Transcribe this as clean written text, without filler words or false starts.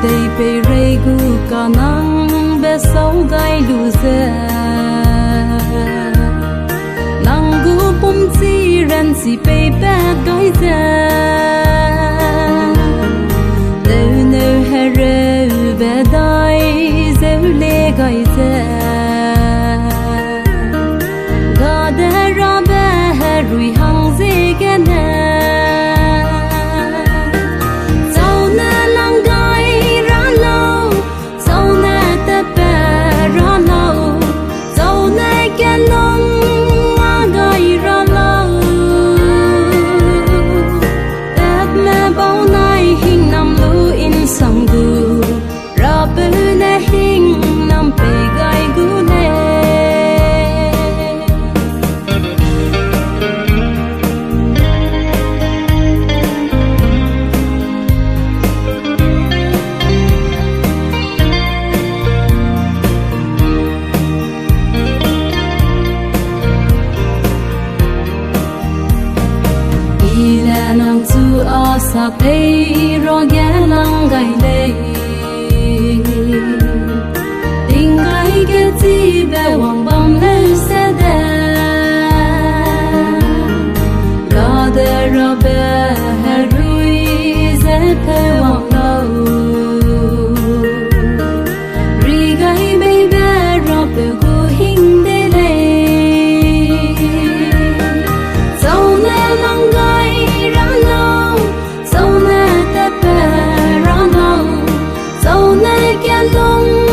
đây bề rây gu cả nắng bé sâu gai lù xe nắng gu bom chi ren si bề bé gai xe đâu đâu hè rê bé đai dấu lê gai xe ga đê ra bé hè rùi hăng dê ghe nè sa tây ro ghé lăng gai lê tình gai ghé chi bé hoàng bom lên xe đè ga đê ra bé hè rui dễ phê hoàng lâu ri gai bé bé ra bé gu hình đê lê dâu nè lăng gai ra lâu dâu nè tê bê ra lâu dâu nè kia lông